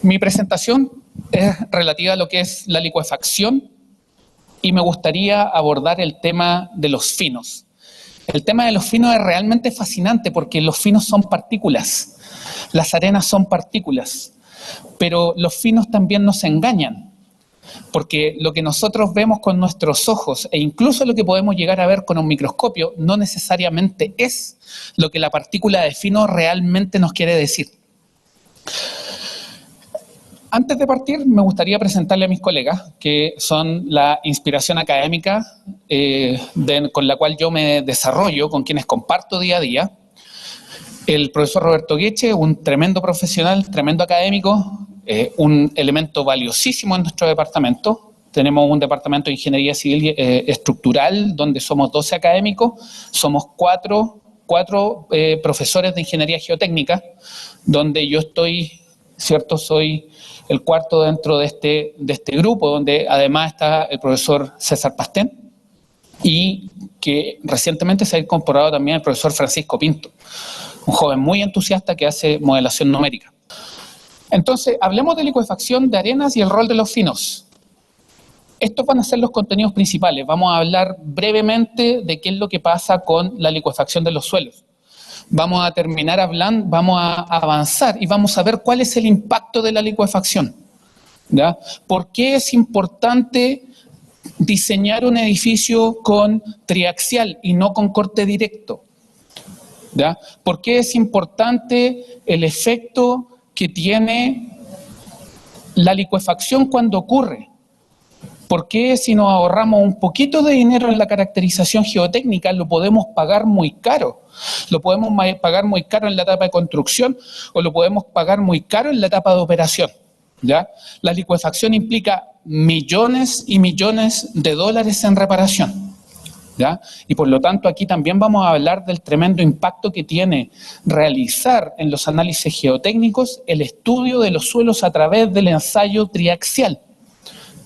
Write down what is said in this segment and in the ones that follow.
Mi presentación es relativa a lo que es la licuefacción y me gustaría abordar el tema de los finos. El tema de los finos es realmente fascinante porque los finos son partículas, las arenas son partículas, pero los finos también nos engañan, porque lo que nosotros vemos con nuestros ojos e incluso lo que podemos llegar a ver con un microscopio no necesariamente es lo que la partícula de fino realmente nos quiere decir. Antes de partir, me gustaría presentarle a mis colegas, que son la inspiración académica con la cual yo me desarrollo, con quienes comparto día a día. El profesor Roberto Gueche, un tremendo profesional, tremendo académico, un elemento valiosísimo en nuestro departamento. Tenemos un departamento de Ingeniería Civil Estructural, donde somos 12 académicos, somos cuatro profesores de Ingeniería Geotécnica, donde yo estoy, ¿cierto? Soy el cuarto dentro de este grupo, donde además está el profesor César Pastén y que recientemente se ha incorporado también el profesor Francisco Pinto, un joven muy entusiasta que hace modelación numérica. Entonces, hablemos de licuefacción de arenas y el rol de los finos. Estos van a ser los contenidos principales. Vamos a hablar brevemente de qué es lo que pasa con la licuefacción de los suelos. Vamos a terminar hablando, vamos a avanzar y vamos a ver cuál es el impacto de la licuefacción, ¿ya? ¿Por qué es importante diseñar un edificio con triaxial y no con corte directo? ¿Ya? ¿Por qué es importante el efecto que tiene la licuefacción cuando ocurre? ¿Por qué si nos ahorramos un poquito de dinero en la caracterización geotécnica lo podemos pagar muy caro? Lo podemos pagar muy caro en la etapa de construcción o lo podemos pagar muy caro en la etapa de operación, ¿ya? La licuefacción implica millones y millones de dólares en reparación, ¿ya? Y por lo tanto aquí también vamos a hablar del tremendo impacto que tiene realizar en los análisis geotécnicos el estudio de los suelos a través del ensayo triaxial,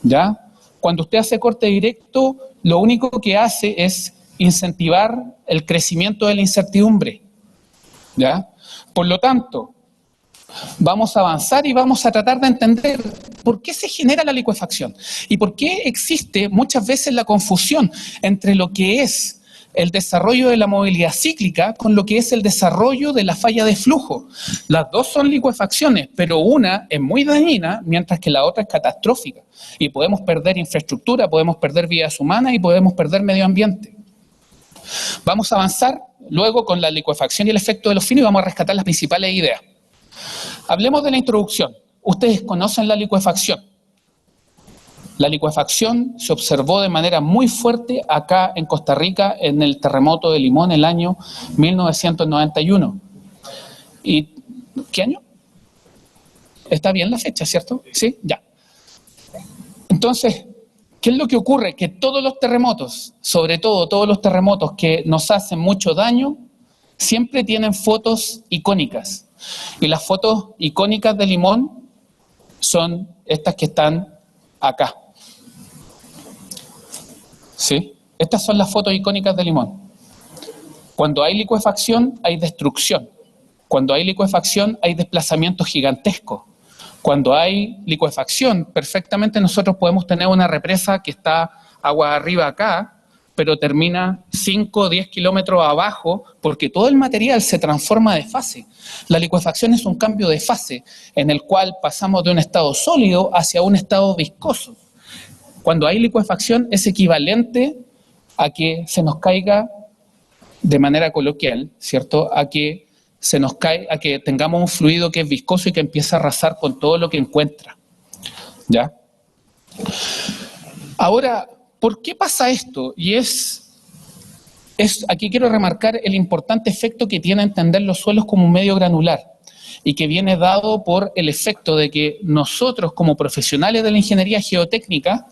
¿ya? Cuando usted hace corte directo, lo único que hace es incentivar el crecimiento de la incertidumbre, ¿ya? Por lo tanto, vamos a avanzar y vamos a tratar de entender por qué se genera la licuefacción y por qué existe muchas veces la confusión entre lo que es el desarrollo de la movilidad cíclica con lo que es el desarrollo de la falla de flujo. Las dos son licuefacciones, pero una es muy dañina, mientras que la otra es catastrófica. Y podemos perder infraestructura, podemos perder vidas humanas y podemos perder medio ambiente. Vamos a avanzar luego con la licuefacción y el efecto de los finos y vamos a rescatar las principales ideas. Hablemos de la introducción. Ustedes conocen la licuefacción. La licuefacción se observó de manera muy fuerte acá en Costa Rica en el terremoto de Limón el año 1991. ¿Y qué año? ¿Está bien la fecha, cierto? ¿Sí? Ya. Entonces, ¿qué es lo que ocurre? Que todos los terremotos, sobre todo todos los terremotos que nos hacen mucho daño, siempre tienen fotos icónicas. Y las fotos icónicas de Limón son estas que están acá. ¿Sí? Estas son las fotos icónicas de Limón. Cuando hay licuefacción, hay destrucción. Cuando hay licuefacción, hay desplazamiento gigantesco. Cuando hay licuefacción, perfectamente nosotros podemos tener una represa que está agua arriba acá, pero termina 5 o 10 kilómetros abajo, porque todo el material se transforma de fase. La licuefacción es un cambio de fase, en el cual pasamos de un estado sólido hacia un estado viscoso. Cuando hay licuefacción es equivalente a que se nos caiga, de manera coloquial, ¿cierto?, a que tengamos un fluido que es viscoso y que empieza a arrasar con todo lo que encuentra, ¿ya? Ahora, ¿por qué pasa esto? Y aquí quiero remarcar el importante efecto que tiene entender los suelos como un medio granular y que viene dado por el efecto de que nosotros como profesionales de la ingeniería geotécnica,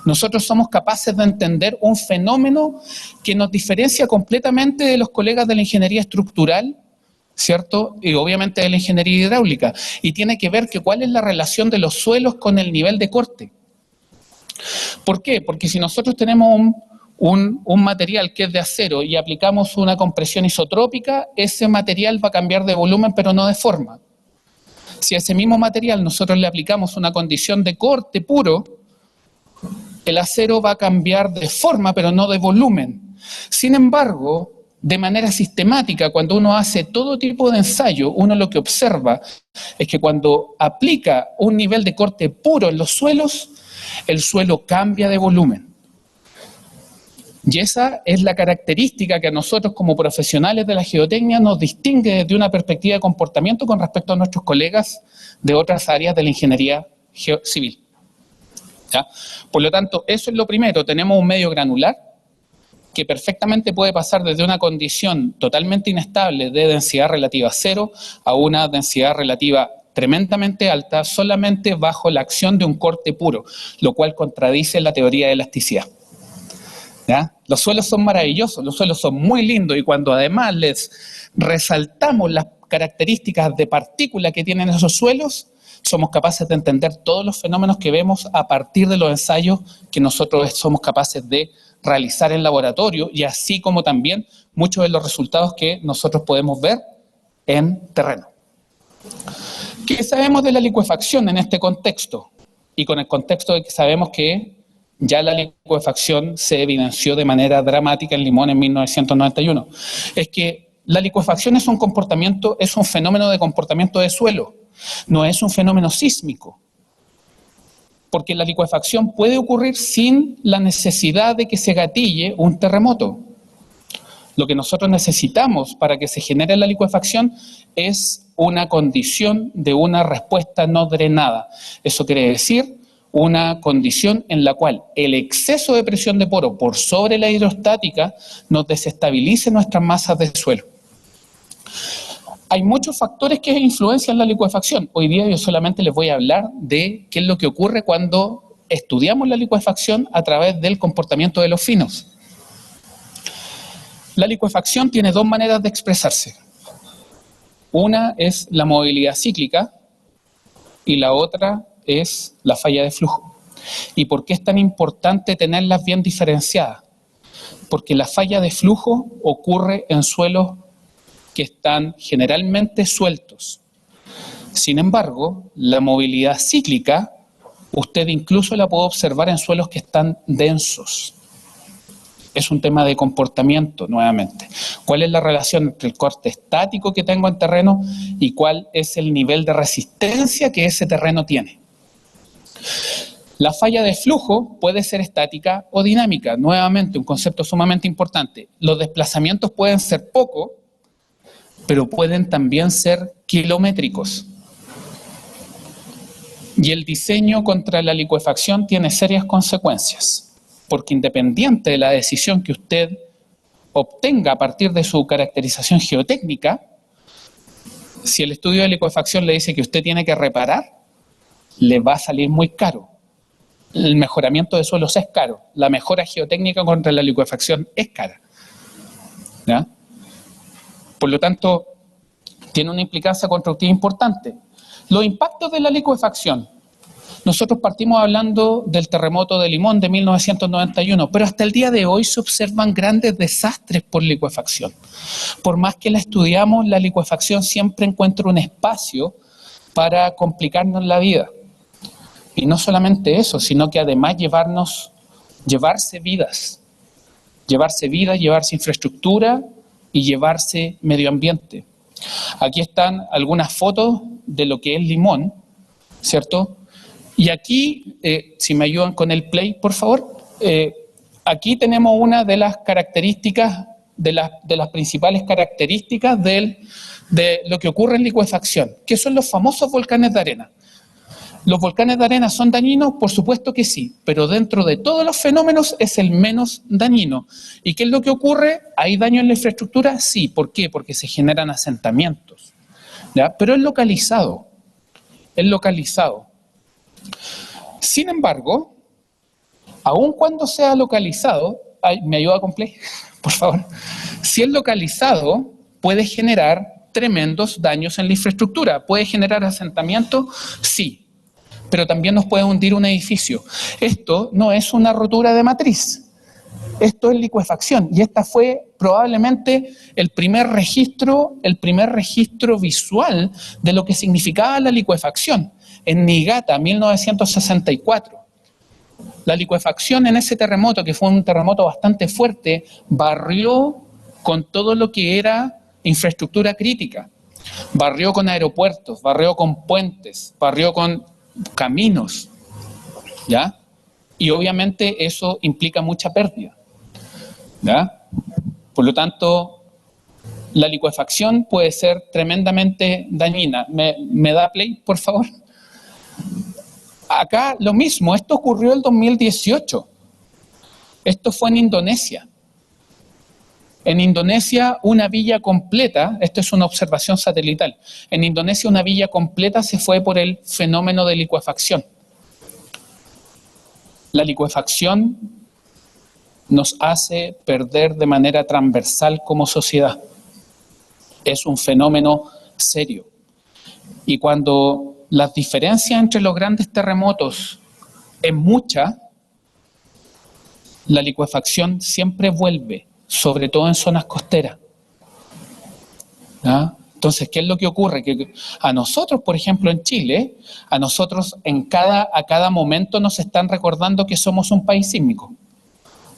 nosotros somos capaces de entender un fenómeno que nos diferencia completamente de los colegas de la ingeniería estructural, ¿cierto? Y obviamente de la ingeniería hidráulica. Y tiene que ver que cuál es la relación de los suelos con el nivel de corte. ¿Por qué? Porque si nosotros tenemos un material que es de acero y aplicamos una compresión isotrópica, ese material va a cambiar de volumen pero no de forma. Si a ese mismo material nosotros le aplicamos una condición de corte puro, el acero va a cambiar de forma, pero no de volumen. Sin embargo, de manera sistemática, cuando uno hace todo tipo de ensayo, uno lo que observa es que cuando aplica un nivel de corte puro en los suelos, el suelo cambia de volumen. Y esa es la característica que a nosotros como profesionales de la geotecnia nos distingue desde una perspectiva de comportamiento con respecto a nuestros colegas de otras áreas de la ingeniería civil. ¿Ya? Por lo tanto, eso es lo primero. Tenemos un medio granular que perfectamente puede pasar desde una condición totalmente inestable de densidad relativa cero a una densidad relativa tremendamente alta solamente bajo la acción de un corte puro, lo cual contradice la teoría de elasticidad. ¿Ya? Los suelos son maravillosos, los suelos son muy lindos y cuando además les resaltamos las características de partícula que tienen esos suelos, somos capaces de entender todos los fenómenos que vemos a partir de los ensayos que nosotros somos capaces de realizar en laboratorio y así como también muchos de los resultados que nosotros podemos ver en terreno. ¿Qué sabemos de la licuefacción en este contexto? Y con el contexto de que sabemos que ya la licuefacción se evidenció de manera dramática en Limón en 1991. Es que la licuefacción es un comportamiento, es un fenómeno de comportamiento de suelo, no es un fenómeno sísmico. Porque la licuefacción puede ocurrir sin la necesidad de que se gatille un terremoto. Lo que nosotros necesitamos para que se genere la licuefacción es una condición de una respuesta no drenada. Eso quiere decir una condición en la cual el exceso de presión de poro por sobre la hidrostática nos desestabilice nuestras masas de suelo. Hay muchos factores que influencian la licuefacción. Hoy día yo solamente les voy a hablar de qué es lo que ocurre cuando estudiamos la licuefacción a través del comportamiento de los finos. La licuefacción tiene dos maneras de expresarse. Una es la movilidad cíclica y la otra es la falla de flujo. ¿Y por qué es tan importante tenerlas bien diferenciadas? Porque la falla de flujo ocurre en suelos que están generalmente sueltos. Sin embargo, la movilidad cíclica, usted incluso la puede observar en suelos que están densos. Es un tema de comportamiento, nuevamente. ¿Cuál es la relación entre el corte estático que tengo en terreno y cuál es el nivel de resistencia que ese terreno tiene? La falla de flujo puede ser estática o dinámica. Nuevamente, un concepto sumamente importante. Los desplazamientos pueden ser pocos, pero pueden también ser kilométricos. Y el diseño contra la licuefacción tiene serias consecuencias, porque independiente de la decisión que usted obtenga a partir de su caracterización geotécnica, si el estudio de licuefacción le dice que usted tiene que reparar, le va a salir muy caro. El mejoramiento de suelos es caro, la mejora geotécnica contra la licuefacción es cara. ¿Ya? Por lo tanto, tiene una implicancia constructiva importante. Los impactos de la licuefacción. Nosotros partimos hablando del terremoto de Limón de 1991, pero hasta el día de hoy se observan grandes desastres por licuefacción. Por más que la estudiamos, la licuefacción siempre encuentra un espacio para complicarnos la vida. Y no solamente eso, sino que además llevarse vidas, llevarse infraestructura y llevarse medio ambiente. Aquí están algunas fotos de lo que es Limón, ¿cierto? Y aquí, si me ayudan con el play, por favor, aquí tenemos una de las características, de las principales características de lo que ocurre en licuefacción, que son los famosos volcanes de arena. ¿Los volcanes de arena son dañinos? Por supuesto que sí, pero dentro de todos los fenómenos es el menos dañino. ¿Y qué es lo que ocurre? ¿Hay daño en la infraestructura? Sí. ¿Por qué? Porque se generan asentamientos, ¿ya? Pero es localizado. Sin embargo, aun cuando sea localizado, ¿me ayuda con play? Por favor. Si es localizado, puede generar tremendos daños en la infraestructura. ¿Puede generar asentamiento? Sí. Pero también nos puede hundir un edificio. Esto no es una rotura de matriz. Esto es licuefacción, y esta fue probablemente el primer registro visual de lo que significaba la licuefacción, en Niigata, 1964. La licuefacción en ese terremoto, que fue un terremoto bastante fuerte, barrió con todo lo que era infraestructura crítica. Barrió con aeropuertos, barrió con puentes, barrió con caminos, ¿ya? Y obviamente eso implica mucha pérdida, ¿ya? Por lo tanto, la licuefacción puede ser tremendamente dañina. ¿Me da play, por favor? Acá lo mismo, esto ocurrió en el 2018. Esto fue en Indonesia. En Indonesia, una villa completa, esto es una observación satelital, en Indonesia una villa completa se fue por el fenómeno de licuefacción. La licuefacción nos hace perder de manera transversal como sociedad. Es un fenómeno serio. Y cuando las diferencias entre los grandes terremotos es mucha, la licuefacción siempre vuelve, sobre todo en zonas costeras. ¿Ya? Entonces, ¿qué es lo que ocurre? Que a nosotros, por ejemplo, en Chile, a nosotros a cada momento nos están recordando que somos un país sísmico.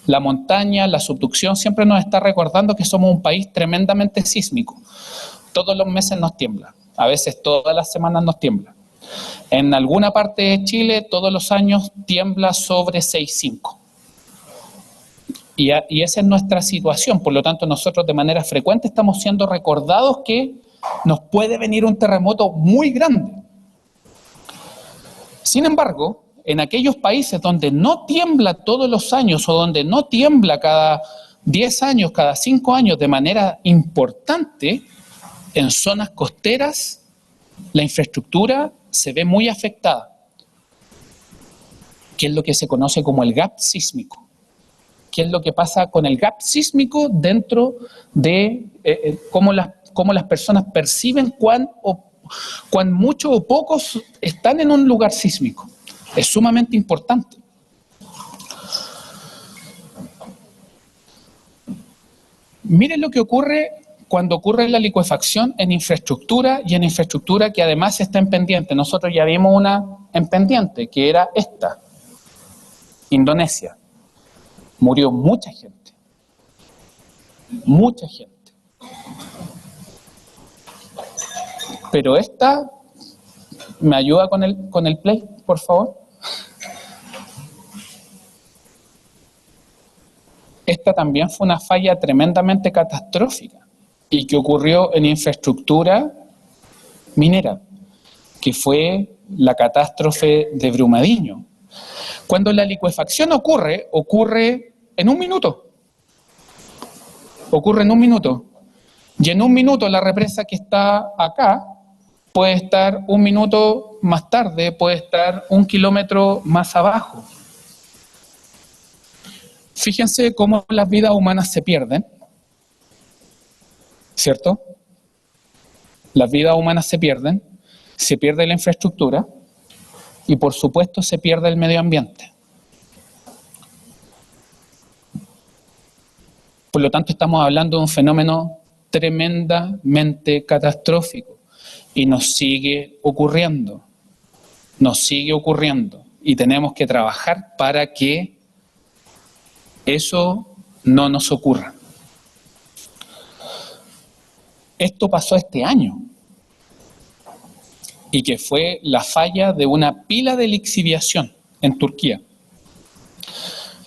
La montaña, la subducción siempre nos está recordando que somos un país tremendamente sísmico. Todos los meses nos tiembla, a veces todas las semanas nos tiembla. En alguna parte de Chile, todos los años tiembla sobre 6,5. Y esa es nuestra situación, por lo tanto nosotros de manera frecuente estamos siendo recordados que nos puede venir un terremoto muy grande. Sin embargo, en aquellos países donde no tiembla todos los años o donde no tiembla cada 10 años, cada 5 años de manera importante, en zonas costeras la infraestructura se ve muy afectada, que es lo que se conoce como el gap sísmico. ¿Qué es lo que pasa con el gap sísmico dentro de cómo las personas perciben cuán mucho o pocos están en un lugar sísmico? Es sumamente importante. Miren lo que ocurre cuando ocurre la licuefacción en infraestructura y en infraestructura que además está en pendiente. Nosotros ya vimos una en pendiente, que era esta, Indonesia. Murió mucha gente. Mucha gente. Pero esta, ¿me ayuda con el play, por favor? Esta también fue una falla tremendamente catastrófica y que ocurrió en infraestructura minera, que fue la catástrofe de Brumadinho. Cuando la licuefacción ocurre en un minuto. Ocurre en un minuto. Y en un minuto la represa que está acá puede estar un minuto más tarde, puede estar 1 kilómetro más abajo. Fíjense cómo las vidas humanas se pierden, ¿cierto? Las vidas humanas se pierde la infraestructura y por supuesto se pierde el medio ambiente. Por lo tanto estamos hablando de un fenómeno tremendamente catastrófico y nos sigue ocurriendo y tenemos que trabajar para que eso no nos ocurra. Esto pasó este año y que fue la falla de una pila de lixiviación en Turquía.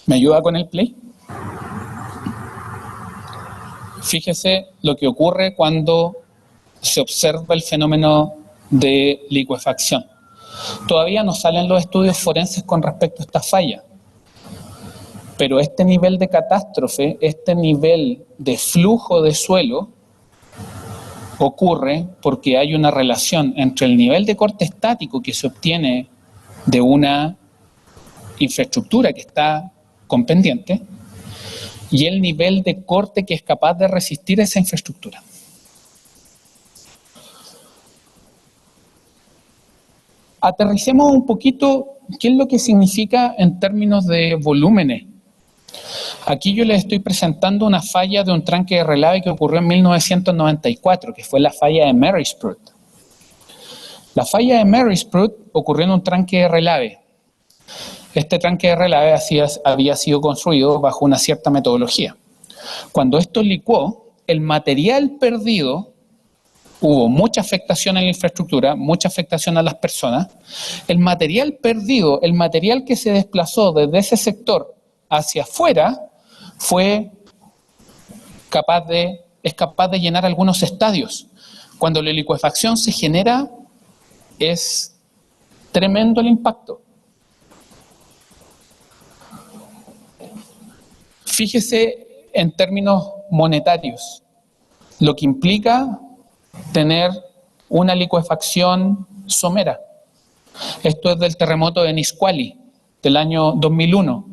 ¿Me ayuda con el play? Fíjese lo que ocurre cuando se observa el fenómeno de licuefacción. Todavía no salen los estudios forenses con respecto a esta falla. Pero este nivel de catástrofe, este nivel de flujo de suelo, ocurre porque hay una relación entre el nivel de corte estático que se obtiene de una infraestructura que está con pendiente y el nivel de corte que es capaz de resistir esa infraestructura. Aterricemos un poquito qué es lo que significa en términos de volúmenes. Aquí yo les estoy presentando una falla de un tranque de relave que ocurrió en 1994, que fue la falla de Marysprout. La falla de Marysprout ocurrió en un tranque de relave. Este tranque de relave había sido construido bajo una cierta metodología. Cuando esto licuó, el material perdido, hubo mucha afectación en la infraestructura, mucha afectación a las personas. El material perdido, el material que se desplazó desde ese sector hacia afuera, es capaz de llenar algunos estadios. Cuando la licuefacción se genera, es tremendo el impacto. Fíjese en términos monetarios, lo que implica tener una licuefacción somera. Esto es del terremoto de Nisqually, del año 2001.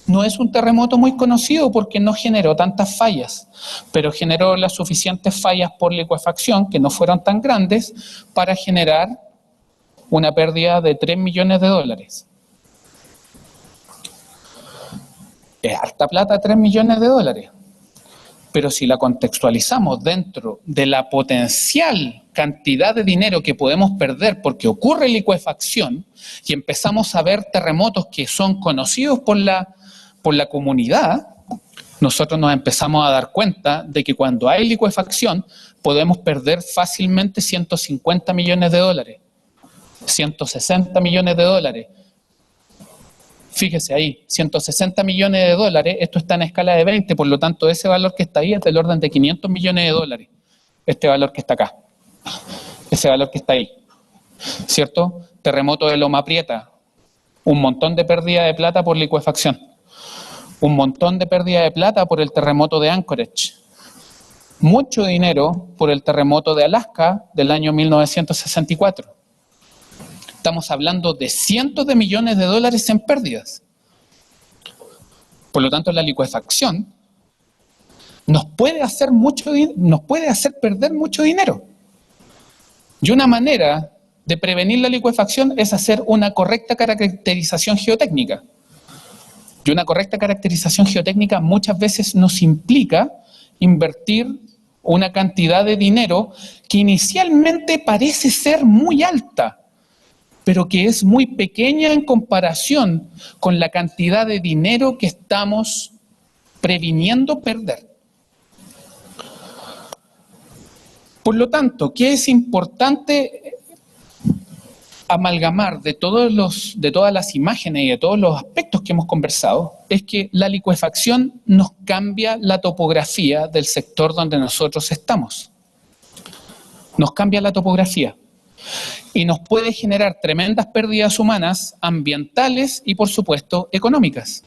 No es un terremoto muy conocido porque no generó tantas fallas, pero generó las suficientes fallas por licuefacción, que no fueron tan grandes, para generar una pérdida de $3 millones. Es harta plata, $3 millones. Pero si la contextualizamos dentro de la potencial cantidad de dinero que podemos perder porque ocurre licuefacción y empezamos a ver terremotos que son conocidos por la comunidad, nosotros nos empezamos a dar cuenta de que cuando hay licuefacción podemos perder fácilmente $150 millones, $160 millones. Fíjese ahí, $160 millones, esto está en escala de 20, por lo tanto ese valor que está ahí es del orden de $500 millones, este valor que está acá, ese valor que está ahí, ¿cierto? Terremoto de Loma Prieta, un montón de pérdida de plata por licuefacción, un montón de pérdida de plata por el terremoto de Anchorage, mucho dinero por el terremoto de Alaska del año 1964. Estamos hablando de cientos de millones de dólares en pérdidas. Por lo tanto, la licuefacción nos puede hacer perder mucho dinero. Y una manera de prevenir la licuefacción es hacer una correcta caracterización geotécnica. Y una correcta caracterización geotécnica muchas veces nos implica invertir una cantidad de dinero que inicialmente parece ser muy alta, pero que es muy pequeña en comparación con la cantidad de dinero que estamos previniendo perder. Por lo tanto, ¿qué es importante amalgamar de todas las imágenes y de todos los aspectos que hemos conversado? Es que la licuefacción nos cambia la topografía del sector donde nosotros estamos. Nos cambia la topografía. Y nos puede generar tremendas pérdidas humanas, ambientales y, por supuesto, económicas.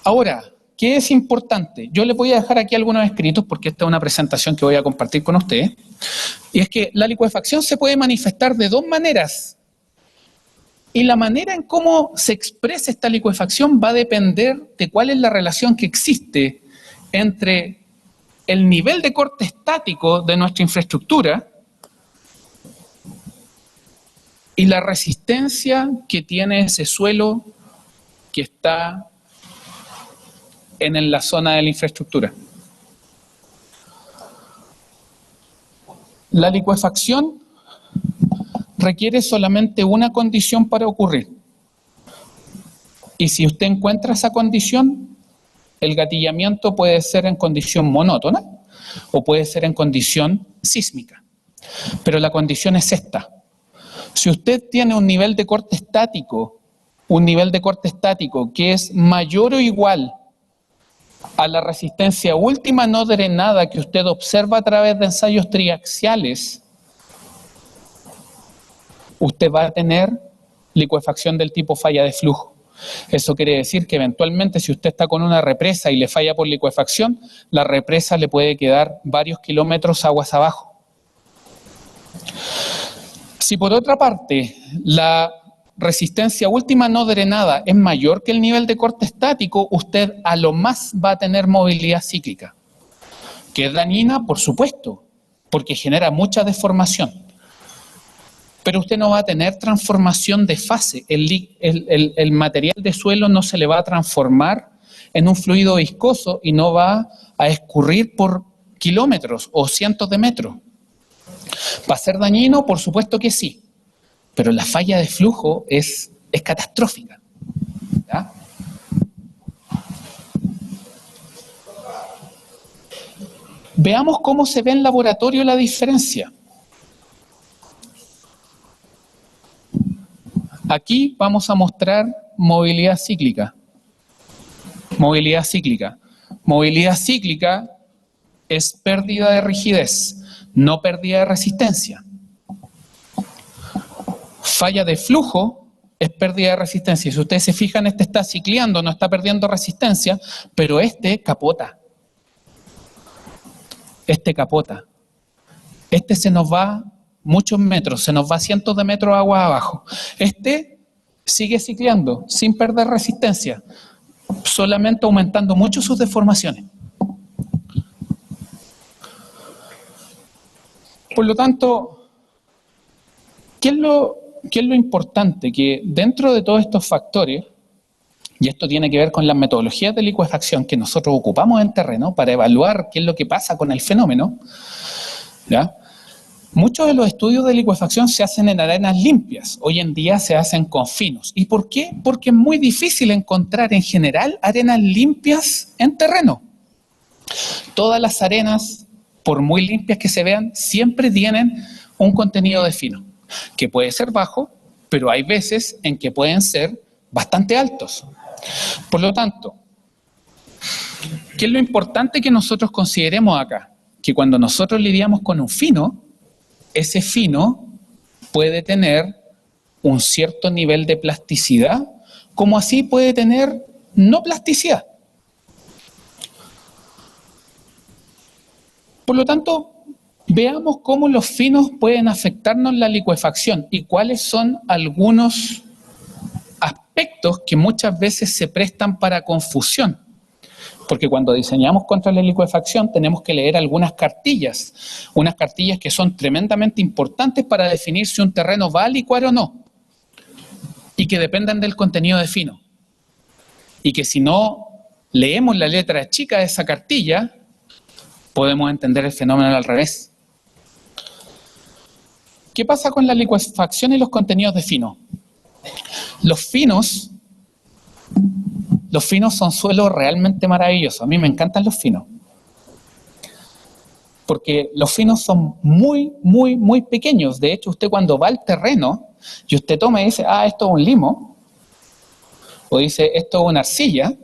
Ahora, ¿qué es importante? Yo les voy a dejar aquí algunos escritos porque esta es una presentación que voy a compartir con ustedes. Y es que la licuefacción se puede manifestar de dos maneras. Y la manera en cómo se expresa esta licuefacción va a depender de cuál es la relación que existe entre el nivel de corte estático de nuestra infraestructura y la resistencia que tiene ese suelo que está en la zona de la infraestructura. La licuefacción requiere solamente una condición para ocurrir. Y si usted encuentra esa condición, el gatillamiento puede ser en condición monótona o puede ser en condición sísmica. Pero la condición es esta. Si usted tiene un nivel de corte estático que es mayor o igual a la resistencia última no drenada que usted observa a través de ensayos triaxiales, usted va a tener licuefacción del tipo falla de flujo. Eso quiere decir que eventualmente si usted está con una represa y le falla por licuefacción, la represa le puede quedar varios kilómetros aguas abajo. Si por otra parte la resistencia última no drenada es mayor que el nivel de corte estático, usted a lo más va a tener movilidad cíclica, que es dañina, por supuesto, porque genera mucha deformación. pero usted no va a tener transformación de fase. El material de suelo no se le va a transformar en un fluido viscoso y no va a escurrir por kilómetros o cientos de metros. ¿Va a ser dañino? Por supuesto que sí, pero la falla de flujo es catastrófica, ¿ya? Veamos cómo se ve en laboratorio la diferencia. Aquí vamos a mostrar movilidad cíclica. Movilidad cíclica. Movilidad cíclica es pérdida de rigidez, no pérdida de resistencia. Falla de flujo es pérdida de resistencia. Si ustedes se fijan, este está cicleando, no está perdiendo resistencia, pero este capota. Este capota. Este se nos va muchos metros, se nos va cientos de metros agua abajo. Este sigue cicleando sin perder resistencia, solamente aumentando mucho sus deformaciones. Por lo tanto, ¿qué es lo importante? Que dentro de todos estos factores, y esto tiene que ver con las metodologías de licuefacción que nosotros ocupamos en terreno para evaluar qué es lo que pasa con el fenómeno, ¿ya? Muchos de los estudios de licuefacción se hacen en arenas limpias. Hoy en día se hacen con finos. ¿Y por qué? Porque es muy difícil encontrar en general arenas limpias en terreno. Todas las arenas, por muy limpias que se vean, siempre tienen un contenido de fino, que puede ser bajo, pero hay veces en que pueden ser bastante altos. Por lo tanto, ¿qué es lo importante que nosotros consideremos acá? Que cuando nosotros lidiamos con un fino, ese fino puede tener un cierto nivel de plasticidad, como así puede tener no plasticidad. Por lo tanto, veamos cómo los finos pueden afectarnos la licuefacción y cuáles son algunos aspectos que muchas veces se prestan para confusión. Porque cuando diseñamos contra la licuefacción tenemos que leer algunas cartillas, unas cartillas que son tremendamente importantes para definir si un terreno va a licuar o no, y que dependan del contenido de fino. Y que si no leemos la letra chica de esa cartilla, podemos entender el fenómeno al revés. ¿Qué pasa con la licuefacción y los contenidos de fino? Los finos son suelos realmente maravillosos. A mí me encantan los finos. Porque los finos son muy, muy, muy pequeños. De hecho, usted cuando va al terreno y usted toma y dice, esto es un limo, o dice, esto es una arcilla,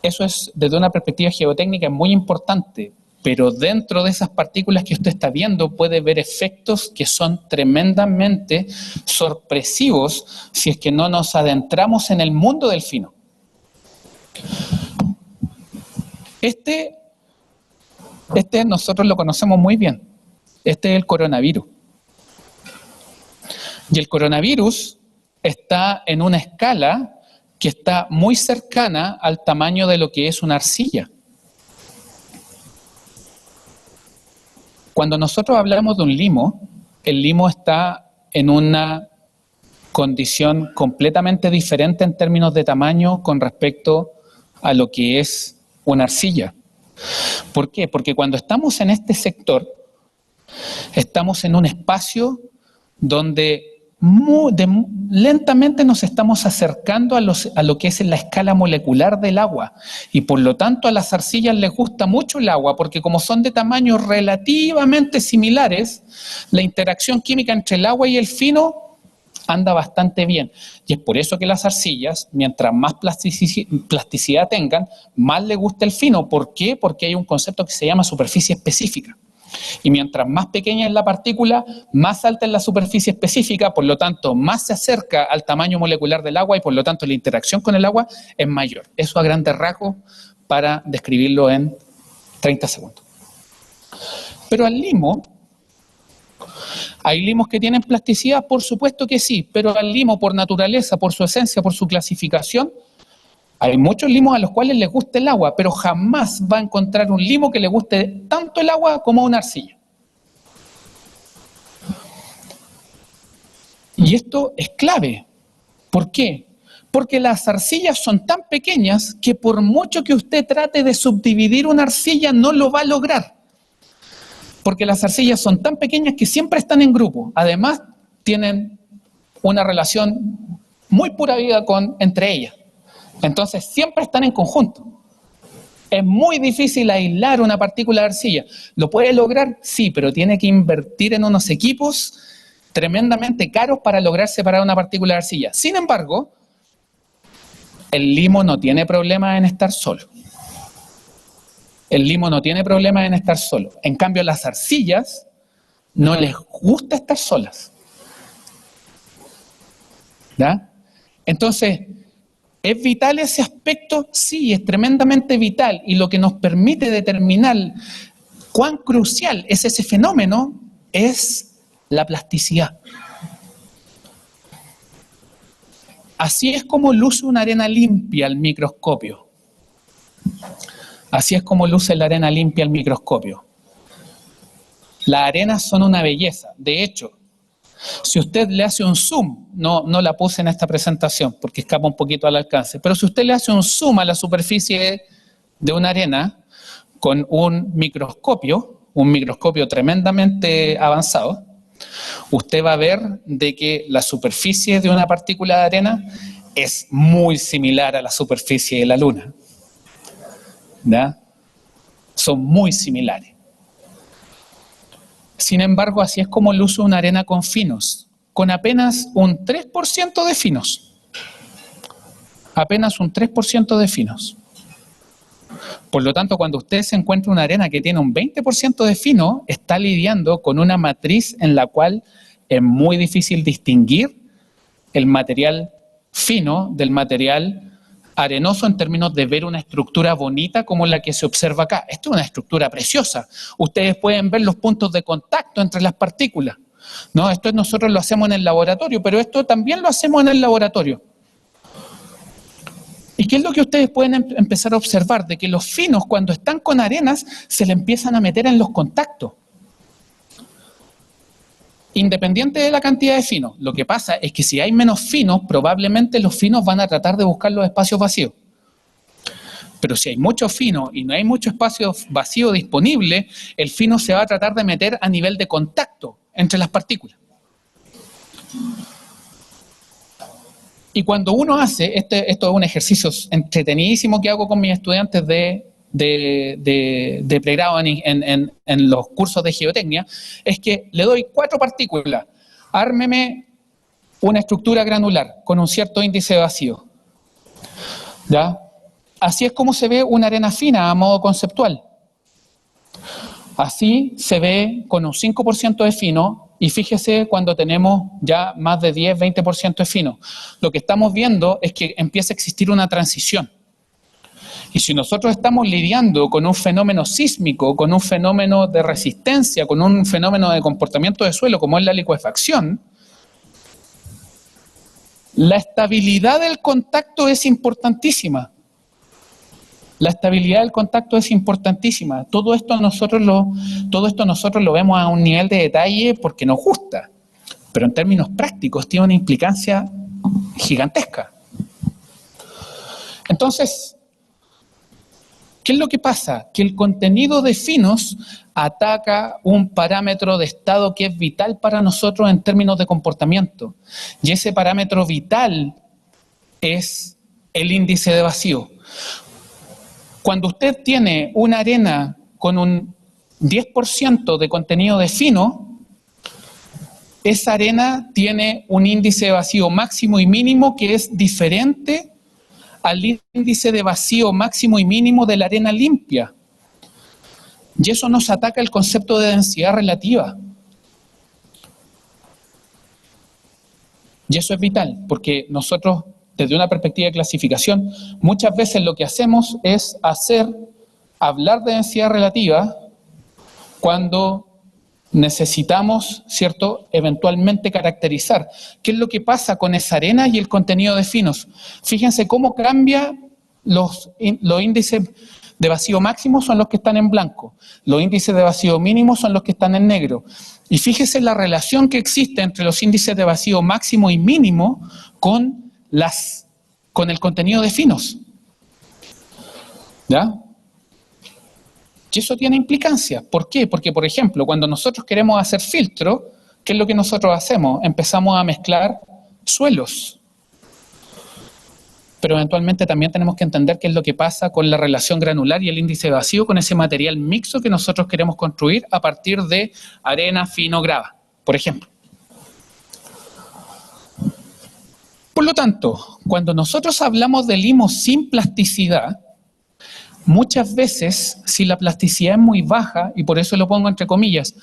eso es, desde una perspectiva geotécnica, muy importante. Pero dentro de esas partículas que usted está viendo puede ver efectos que son tremendamente sorpresivos si es que no nos adentramos en el mundo del fino. Este nosotros lo conocemos muy bien. Este es el coronavirus. Y el coronavirus está en una escala que está muy cercana al tamaño de lo que es una arcilla. Cuando nosotros hablamos de un limo, el limo está en una condición completamente diferente en términos de tamaño con respecto a lo que es una arcilla. ¿Por qué? Porque cuando estamos en este sector, estamos en un espacio donde lentamente nos estamos acercando a lo que es la escala molecular del agua, y por lo tanto a las arcillas les gusta mucho el agua, porque como son de tamaños relativamente similares, la interacción química entre el agua y el fino anda bastante bien, y es por eso que las arcillas, mientras más plasticidad tengan, más les gusta el fino. ¿Por qué? Porque hay un concepto que se llama superficie específica. Y mientras más pequeña es la partícula, más alta es la superficie específica, por lo tanto, más se acerca al tamaño molecular del agua y por lo tanto la interacción con el agua es mayor. Eso a grandes rasgos para describirlo en 30 segundos. Pero al limo, ¿hay limos que tienen plasticidad? Por supuesto que sí, pero al limo por naturaleza, por su esencia, por su clasificación, hay muchos limos a los cuales les gusta el agua, pero jamás va a encontrar un limo que le guste tanto el agua como una arcilla. Y esto es clave. ¿Por qué? Porque las arcillas son tan pequeñas que por mucho que usted trate de subdividir una arcilla, no lo va a lograr. Porque las arcillas son tan pequeñas que siempre están en grupo. Además, tienen una relación muy pura vida entre ellas. Entonces, siempre están en conjunto. Es muy difícil aislar una partícula de arcilla. ¿Lo puede lograr? Sí, pero tiene que invertir en unos equipos tremendamente caros para lograr separar una partícula de arcilla. Sin embargo, el limo no tiene problema en estar solo. El limo no tiene problema en estar solo. En cambio, las arcillas no les gusta estar solas. ¿Ya? Entonces, ¿es vital ese aspecto? Sí, es tremendamente vital. Y lo que nos permite determinar cuán crucial es ese fenómeno es la plasticidad. Así es como luce una arena limpia al microscopio. Así es como luce la arena limpia al microscopio. Las arenas son una belleza. De hecho, si usted le hace un zoom, no la puse en esta presentación porque escapa un poquito al alcance, pero si usted le hace un zoom a la superficie de una arena con un microscopio tremendamente avanzado, usted va a ver de que la superficie de una partícula de arena es muy similar a la superficie de la Luna. ¿Ya? Son muy similares. Sin embargo, así es como luce una arena con finos, con apenas un 3% de finos. Apenas un 3% de finos. Por lo tanto, cuando usted se encuentra una arena que tiene un 20% de fino, está lidiando con una matriz en la cual es muy difícil distinguir el material fino del material arenoso en términos de ver una estructura bonita como la que se observa acá. Esto es una estructura preciosa. Ustedes pueden ver los puntos de contacto entre las partículas. ¿No? Esto nosotros lo hacemos en el laboratorio, pero esto también lo hacemos en el laboratorio. ¿Y qué es lo que ustedes pueden empezar a observar? De que los finos, cuando están con arenas, se le empiezan a meter en los contactos. Independiente de la cantidad de finos, lo que pasa es que si hay menos finos, probablemente los finos van a tratar de buscar los espacios vacíos. Pero si hay mucho fino y no hay mucho espacio vacío disponible, el fino se va a tratar de meter a nivel de contacto entre las partículas. Y cuando uno hace, esto es un ejercicio entretenidísimo que hago con mis estudiantes de pregrado en los cursos de geotecnia, es que le doy 4 partículas, ármeme una estructura granular con un cierto índice de vacío. ¿Ya? Así es como se ve una arena fina a modo conceptual. Así se ve con un 5% de fino, y fíjese cuando tenemos ya más de 10, 20% de fino. Lo que estamos viendo es que empieza a existir una transición. Y si nosotros estamos lidiando con un fenómeno sísmico, con un fenómeno de resistencia, con un fenómeno de comportamiento de suelo como es la licuefacción, la estabilidad del contacto es importantísima. La estabilidad del contacto es importantísima. Todo esto nosotros lo vemos a un nivel de detalle porque nos gusta, pero en términos prácticos tiene una implicancia gigantesca. Entonces, ¿qué es lo que pasa? Que el contenido de finos ataca un parámetro de estado que es vital para nosotros en términos de comportamiento. Y ese parámetro vital es el índice de vacío. Cuando usted tiene una arena con un 10% de contenido de fino, esa arena tiene un índice de vacío máximo y mínimo que es diferente al índice de vacío máximo y mínimo de la arena limpia. Y eso nos ataca el concepto de densidad relativa. Y eso es vital, porque nosotros, desde una perspectiva de clasificación, muchas veces lo que hacemos es hablar de densidad relativa cuando necesitamos, ¿cierto?, eventualmente caracterizar qué es lo que pasa con esa arena y el contenido de finos. Fíjense cómo cambia los índices de vacío máximo son los que están en blanco, los índices de vacío mínimo son los que están en negro. Y fíjese la relación que existe entre los índices de vacío máximo y mínimo con el contenido de finos. ¿Ya? Y eso tiene implicancias. ¿Por qué? Porque, por ejemplo, cuando nosotros queremos hacer filtro, ¿qué es lo que nosotros hacemos? Empezamos a mezclar suelos. Pero eventualmente también tenemos que entender qué es lo que pasa con la relación granular y el índice de vacío con ese material mixto que nosotros queremos construir a partir de arena, fino, grava, por ejemplo. Por lo tanto, cuando nosotros hablamos de limos sin plasticidad, muchas veces, si la plasticidad es muy baja, y por eso lo pongo entre comillas,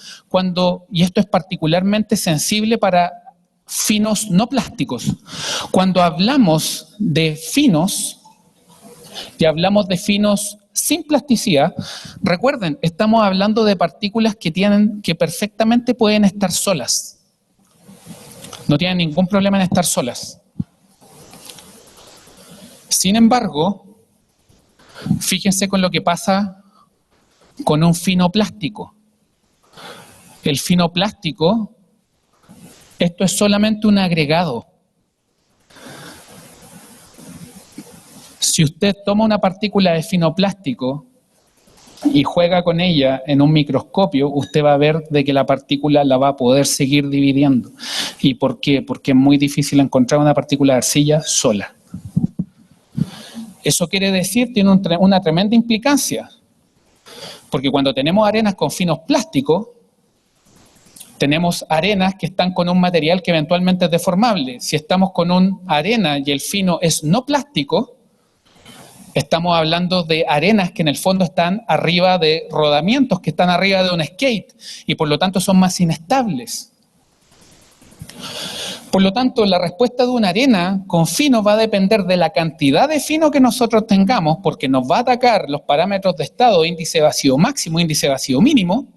y esto es particularmente sensible para finos no plásticos, cuando hablamos de finos, y hablamos de finos sin plasticidad, recuerden, estamos hablando de partículas que perfectamente pueden estar solas. No tienen ningún problema en estar solas. Sin embargo, fíjense con lo que pasa con un fino plástico. El fino plástico, esto es solamente un agregado. Si usted toma una partícula de fino plástico y juega con ella en un microscopio, usted va a ver de que la partícula la va a poder seguir dividiendo. ¿Y por qué? Porque es muy difícil encontrar una partícula de arcilla sola. Eso quiere decir, tiene una tremenda implicancia, porque cuando tenemos arenas con finos plásticos, tenemos arenas que están con un material que eventualmente es deformable. Si estamos con una arena y el fino es no plástico, estamos hablando de arenas que en el fondo están arriba de rodamientos, que están arriba de un skate, y por lo tanto son más inestables. Por lo tanto, la respuesta de una arena con fino va a depender de la cantidad de fino que nosotros tengamos, porque nos va a atacar los parámetros de estado, índice de vacío máximo, índice de vacío mínimo,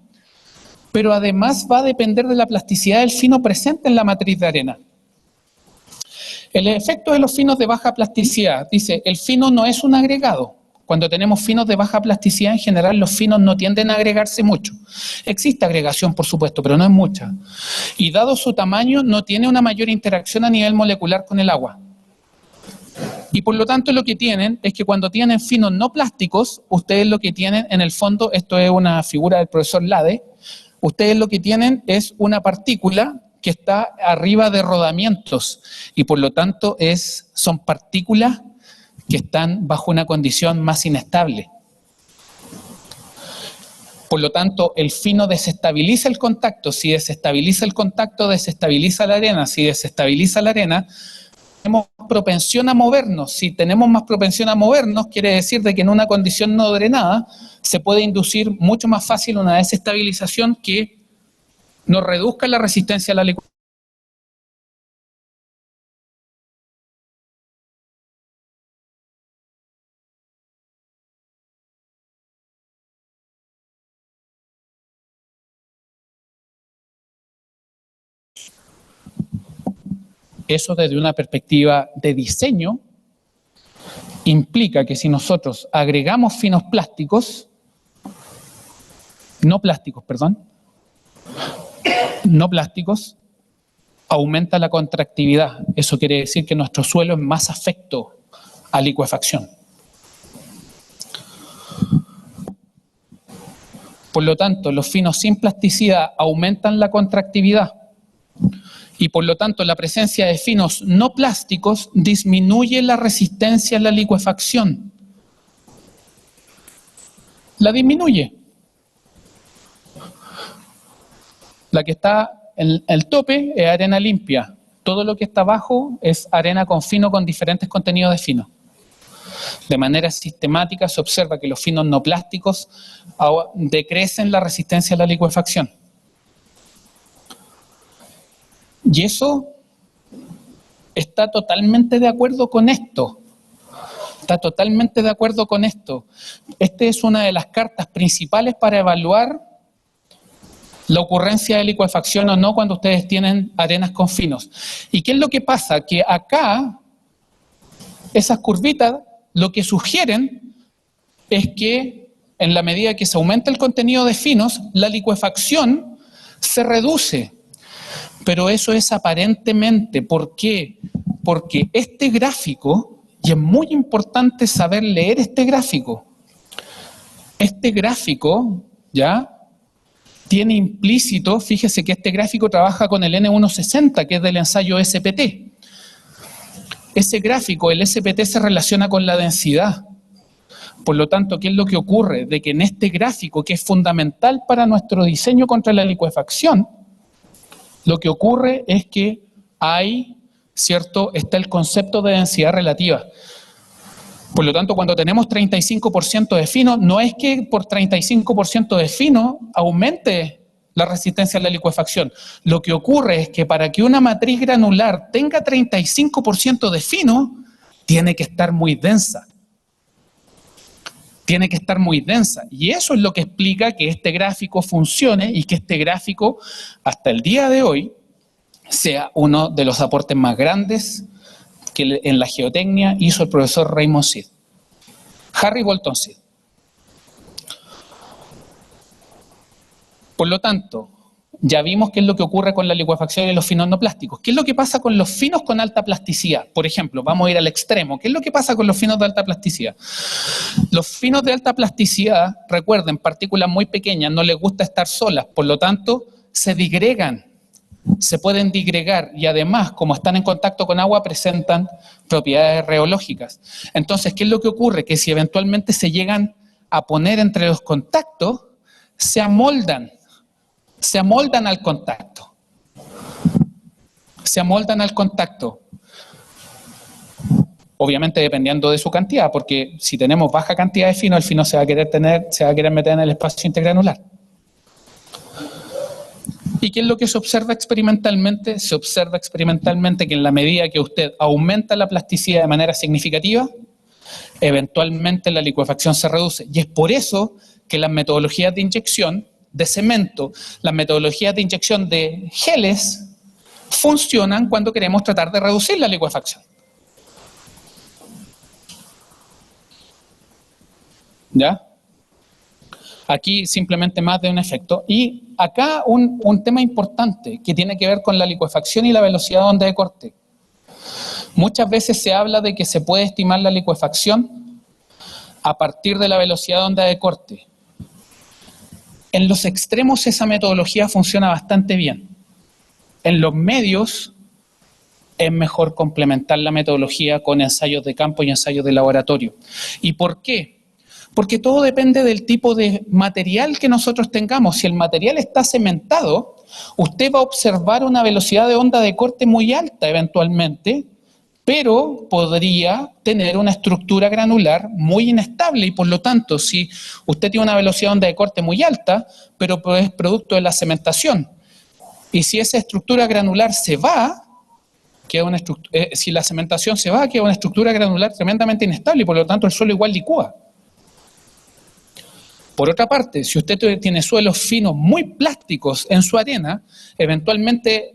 pero además va a depender de la plasticidad del fino presente en la matriz de arena. El efecto de los finos de baja plasticidad, dice, el fino no es un agregado. Cuando tenemos finos de baja plasticidad, en general los finos no tienden a agregarse mucho. Existe agregación, por supuesto, pero no es mucha. Y dado su tamaño, no tiene una mayor interacción a nivel molecular con el agua. Y por lo tanto lo que tienen es que cuando tienen finos no plásticos, ustedes lo que tienen en el fondo, esto es una figura del profesor Lade, ustedes lo que tienen es una partícula que está arriba de rodamientos y por lo tanto son partículas que están bajo una condición más inestable. Por lo tanto, el fino desestabiliza el contacto. Si desestabiliza el contacto, desestabiliza la arena. Si desestabiliza la arena, tenemos propensión a movernos. Si tenemos más propensión a movernos, quiere decir de que en una condición no drenada se puede inducir mucho más fácil una desestabilización que nos reduzca la resistencia a la licuación. Eso desde una perspectiva de diseño implica que si nosotros agregamos finos plásticos, no plásticos, aumenta la contractividad. Eso quiere decir que nuestro suelo es más afecto a licuefacción. Por lo tanto, los finos sin plasticidad aumentan la contractividad y por lo tanto la presencia de finos no plásticos disminuye la resistencia a la licuefacción. La disminuye. La que está en el tope es arena limpia. Todo lo que está abajo es arena con fino con diferentes contenidos de fino. De manera sistemática se observa que los finos no plásticos decrecen la resistencia a la licuefacción. Y eso está totalmente de acuerdo con esto. Está totalmente de acuerdo con esto. Esta es una de las cartas principales para evaluar la ocurrencia de licuefacción o no cuando ustedes tienen arenas con finos. ¿Y qué es lo que pasa? Que acá, esas curvitas, lo que sugieren es que en la medida que se aumenta el contenido de finos, la licuefacción se reduce. Pero eso es aparentemente. ¿Por qué? Porque este gráfico, y es muy importante saber leer este gráfico, ¿ya? Tiene implícito, fíjese que este gráfico trabaja con el N160, que es del ensayo SPT. Ese gráfico, el SPT, se relaciona con la densidad. Por lo tanto, ¿qué es lo que ocurre? De que en este gráfico, que es fundamental para nuestro diseño contra la licuefacción, lo que ocurre es que hay, ¿cierto?, está el concepto de densidad relativa. Por lo tanto, cuando tenemos 35% de fino, no es que por 35% de fino aumente la resistencia a la licuefacción. Lo que ocurre es que para que una matriz granular tenga 35% de fino, tiene que estar muy densa. Tiene que estar muy densa. Y eso es lo que explica que este gráfico funcione y que este gráfico, hasta el día de hoy, sea uno de los aportes más grandes que en la geotecnia hizo el profesor Raymond Seed. Harry Bolton Seed. Por lo tanto, ya vimos qué es lo que ocurre con la licuefacción y los finos no plásticos. ¿Qué es lo que pasa con los finos con alta plasticidad? Por ejemplo, vamos a ir al extremo. ¿Qué es lo que pasa con los finos de alta plasticidad? Los finos de alta plasticidad, recuerden, partículas muy pequeñas, no les gusta estar solas, por lo tanto, se digregan, se pueden digregar y además, como están en contacto con agua, presentan propiedades reológicas. Entonces, ¿qué es lo que ocurre? Que si eventualmente se llegan a poner entre los contactos, se amoldan al contacto. Se amoldan al contacto. Obviamente dependiendo de su cantidad, porque si tenemos baja cantidad de fino, el fino se va a querer meter en el espacio intergranular. ¿Y qué es lo que se observa experimentalmente? Se observa experimentalmente que en la medida que usted aumenta la plasticidad de manera significativa, eventualmente la licuefacción se reduce. Y es por eso que las metodologías de inyección de cemento, las metodologías de inyección de geles, funcionan cuando queremos tratar de reducir la licuefacción. ¿Ya? Aquí simplemente más de un efecto. Y acá un tema importante que tiene que ver con la licuefacción y la velocidad de onda de corte. Muchas veces se habla de que se puede estimar la licuefacción a partir de la velocidad de onda de corte. En los extremos esa metodología funciona bastante bien. En los medios es mejor complementar la metodología con ensayos de campo y ensayos de laboratorio. ¿Y por qué? Porque todo depende del tipo de material que nosotros tengamos. Si el material está cementado, usted va a observar una velocidad de onda de corte muy alta eventualmente, pero podría tener una estructura granular muy inestable y por lo tanto, si usted tiene una velocidad de onda de corte muy alta, pero es producto de la cementación, y si esa estructura granular se va, si la cementación se va, queda una estructura granular tremendamente inestable y por lo tanto el suelo igual licúa. Por otra parte, si usted tiene suelos finos muy plásticos en su arena, eventualmente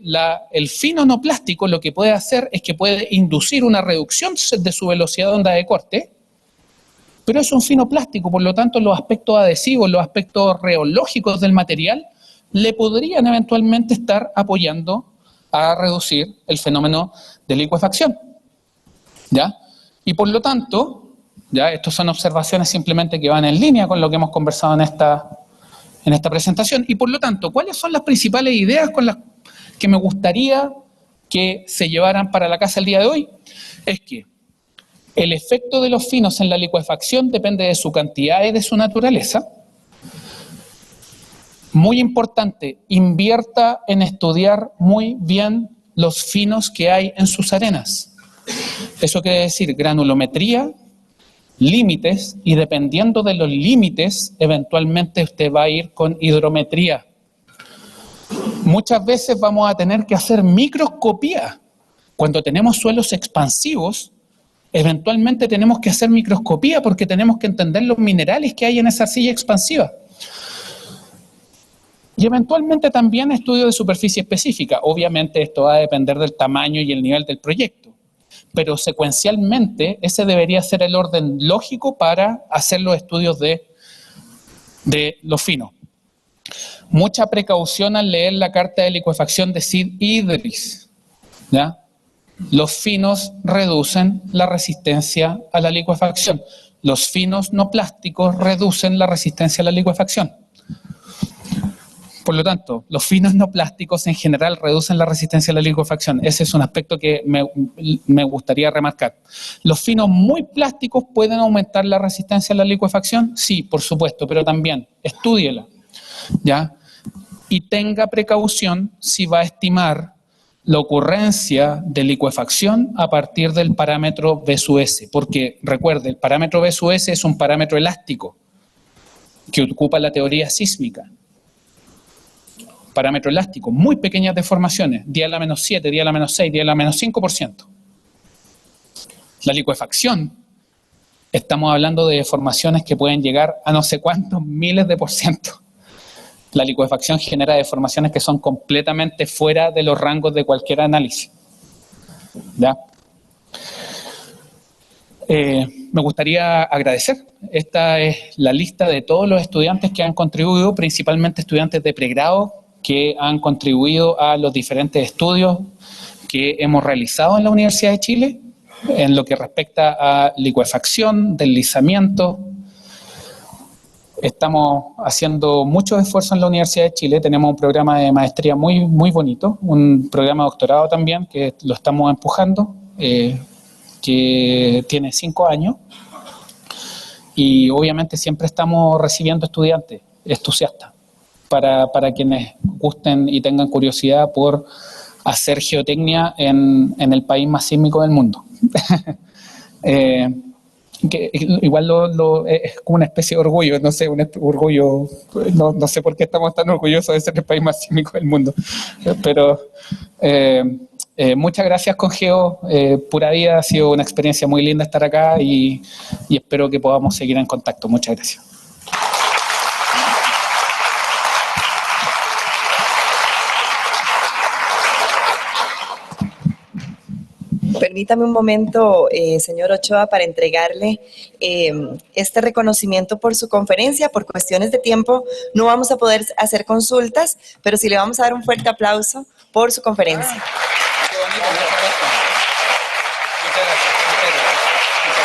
el fino no plástico lo que puede hacer es que puede inducir una reducción de su velocidad de onda de corte, pero es un fino plástico, por lo tanto los aspectos adhesivos, los aspectos reológicos del material le podrían eventualmente estar apoyando a reducir el fenómeno de licuefacción. ¿Ya? Y por lo tanto, ya, estas son observaciones simplemente que van en línea con lo que hemos conversado en esta presentación. Y por lo tanto, ¿cuáles son las principales ideas con las que me gustaría que se llevaran para la casa el día de hoy? Es que el efecto de los finos en la licuefacción depende de su cantidad y de su naturaleza. Muy importante, invierta en estudiar muy bien los finos que hay en sus arenas. Eso quiere decir granulometría, límites, y dependiendo de los límites, eventualmente usted va a ir con hidrometría. Muchas veces vamos a tener que hacer microscopía. Cuando tenemos suelos expansivos, eventualmente tenemos que hacer microscopía porque tenemos que entender los minerales que hay en esa arcilla expansiva. Y eventualmente también estudio de superficie específica. Obviamente esto va a depender del tamaño y el nivel del proyecto. Pero secuencialmente ese debería ser el orden lógico para hacer los estudios de de los finos. Mucha precaución al leer la carta de licuefacción de Sid Idris, ¿ya? Los finos reducen la resistencia a la licuefacción. Los finos no plásticos reducen la resistencia a la licuefacción. Por lo tanto, los finos no plásticos en general reducen la resistencia a la licuefacción. Ese es un aspecto que me gustaría remarcar. ¿Los finos muy plásticos pueden aumentar la resistencia a la licuefacción? Sí, por supuesto, pero también estúdiela, ¿ya? Y tenga precaución si va a estimar la ocurrencia de licuefacción a partir del parámetro B sub S, porque recuerde, el parámetro B sub S es un parámetro elástico que ocupa la teoría sísmica. Parámetro elástico, muy pequeñas deformaciones, 10 a la menos 7, 10 a la menos 6, 10 a la menos 5%. La licuefacción, estamos hablando de deformaciones que pueden llegar a no sé cuántos miles de por ciento. La licuefacción genera deformaciones que son completamente fuera de los rangos de cualquier análisis, ¿ya? Me gustaría agradecer. Esta es la lista de todos los estudiantes que han contribuido, principalmente estudiantes de pregrado que han contribuido a los diferentes estudios que hemos realizado en la Universidad de Chile en lo que respecta a licuefacción, deslizamiento. Estamos haciendo muchos esfuerzos en la Universidad de Chile, tenemos un programa de maestría muy bonito, un programa de doctorado también que lo estamos empujando, que tiene 5 años, y obviamente siempre estamos recibiendo estudiantes entusiastas para quienes gusten y tengan curiosidad por hacer geotecnia en el país más sísmico del mundo. Que igual es como una especie de orgullo, no sé, un orgullo, no sé por qué estamos tan orgullosos de ser el país más sísmico del mundo, pero muchas gracias, Congeo, pura vida, ha sido una experiencia muy linda estar acá y espero que podamos seguir en contacto. Muchas gracias. Permítame un momento, señor Ochoa, para entregarle este reconocimiento por su conferencia. Por cuestiones de tiempo no vamos a poder hacer consultas, pero sí le vamos a dar un fuerte aplauso por su conferencia. Qué bonito, muchas gracias. Muchas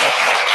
gracias.